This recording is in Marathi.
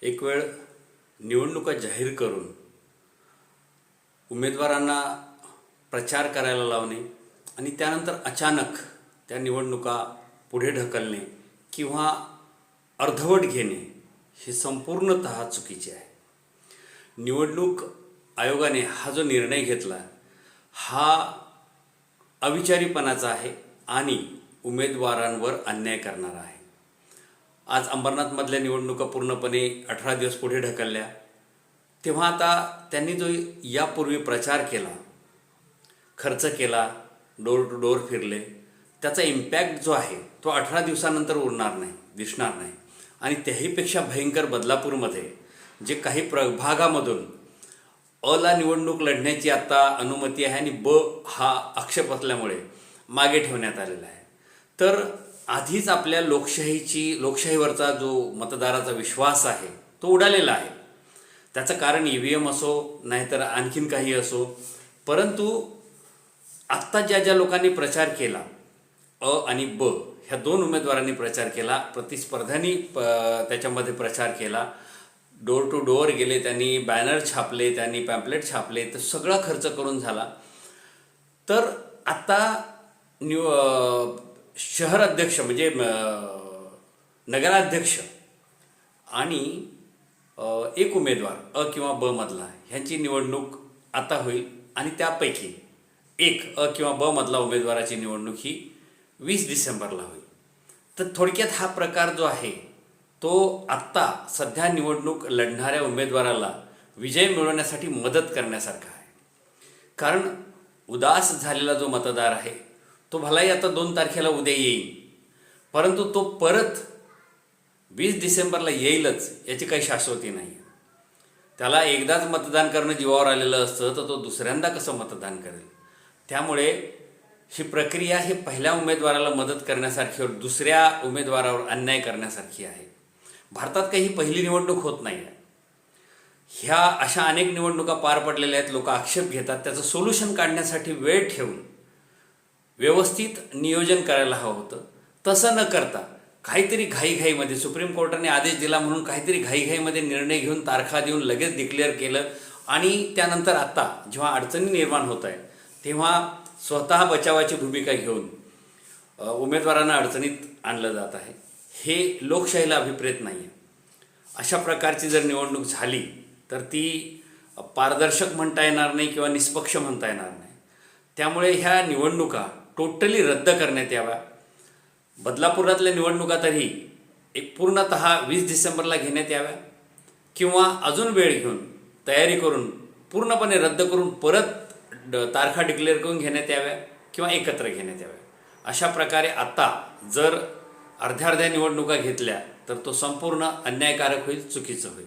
एक वेळ निवडणुका जाहीर करून उमेदवारांना प्रचार करायला लावणे आणि त्यानंतर अचानक त्या निवडणुका पुढे ढकलणे किंवा अर्धवट घेणे हे संपूर्णतः चुकीचे आहे. निवडणूक आयोगाने हा जो निर्णय घेतला हा अविचारीपणाचा आहे आणि उमेदवारांवर अन्याय करणारा आहे. आज अंबरनाथमधल्या निवडणुका पूर्णपणे 18 दिवस पुढे ढकलल्या. तेव्हा आता त्यांनी जो यापूर्वी प्रचार केला, खर्च केला, डोर टू डोर फिरले, त्याचा इम्पॅक्ट जो आहे तो 18 दिवसानंतर उरणार नाही, दिसणार नाही. आणि त्याहीपेक्षा भयंकर बदलापूरमध्ये जे काही प्रभागामधून अला निवडणूक लढण्याची आत्ता अनुमती आहे आणि ब हा आक्षेप असल्यामुळे मागे ठेवण्यात आलेला आहे. तर आधीच आपल्या लोकशाहीवरचा जो मतदाराचा विश्वास आहे तो उडालेला आहे. त्याचं कारण EVM असो नाहीतर आणखीन काही असो, परंतु आत्ता ज्या लोकांनी प्रचार केला, अ आणि ब ह्या दोन उमेदवारांनी प्रचार केला, प्रतिस्पर्ध्यांनी त्याच्यामध्ये प्रचार केला, डोर टू डोअर गेले, त्यांनी बॅनर छापले, त्यांनी पॅम्पलेट छापले, तर सगळा खर्च करून झाला. तर आत्ता शहर अध्यक्ष म्हणजे नगराध्यक्ष आणि एक उमेदवार अ किंवा ब मधला ह्यांची निवडणूक आता होईल आणि त्यापैकी एक अ किंवा ब मधला उमेदवाराची निवडणूक ही 20 डिसेंबरला होईल. तर थोडक्यात हा प्रकार जो आहे तो आत्ता सध्या निवडणूक लढणाऱ्या उमेदवाराला विजय मिळवण्यासाठी मदत करण्यासारखा आहे. कारण उदास झालेला जो मतदार आहे तो भलाही आता 2 तारखेला उद्या येईल, परंतु तो परत 20 डिसेंबरला येईलच याची काही शाश्वती नाही. त्याला एकदाच मतदान करणं जीवावर आलेलं असतं तर तो दुसऱ्यांदा कसं मतदान करेल. त्यामुळे ही प्रक्रिया ही पहिल्या उमेदवाराला मदत करण्यासारखी व दुसऱ्या उमेदवारावर अन्याय करण्यासारखी आहे. भारतात काही पहिली निवडणूक होत नाही आहे. ह्या अशा अनेक निवडणुका पार पडलेल्या आहेत. लोक आक्षेप घेतात, त्याचं सोल्युशन काढण्यासाठी वेळ ठेवून व्यवस्थित नियोजन करायला हवं होतं. तसं न करता काहीतरी घाईघाईमध्ये सुप्रीम कोर्टाने आदेश दिला म्हणून काहीतरी घाईघाईमध्ये निर्णय घेऊन तारखा देऊन लगेच डिक्लेअर केलं आणि त्यानंतर आता जेव्हा अडचणी निर्माण होत आहे तेव्हा स्वतः बचावाची भूमिका घेऊन उमेदवारांना अडचणीत आणलं जात आहे. हे लोकशाहीला अभिप्रेत नाही आहे. अशा प्रकारची जर निवडणूक झाली तर ती पारदर्शक म्हणता येणार नाही किंवा निष्पक्ष म्हणता येणार नाही. त्यामुळे ह्या निवडणुका टोटली रद्द करण्यात याव्या. बदलापुरातल्या निवडणुका तरी एक पूर्णतः 20 डिसेंबरला घेण्यात याव्या किंवा अजून वेळ घेऊन तयारी करून पूर्णपणे रद्द करून परत तारखा डिक्लेअर करून घेण्यात याव्या किंवा एकत्र घेण्यात याव्या. अशा प्रकारे आता जर अर्ध्या निवडणुका घेतल्या तर तो संपूर्ण अन्यायकारक होईल, चुकीचं होईल.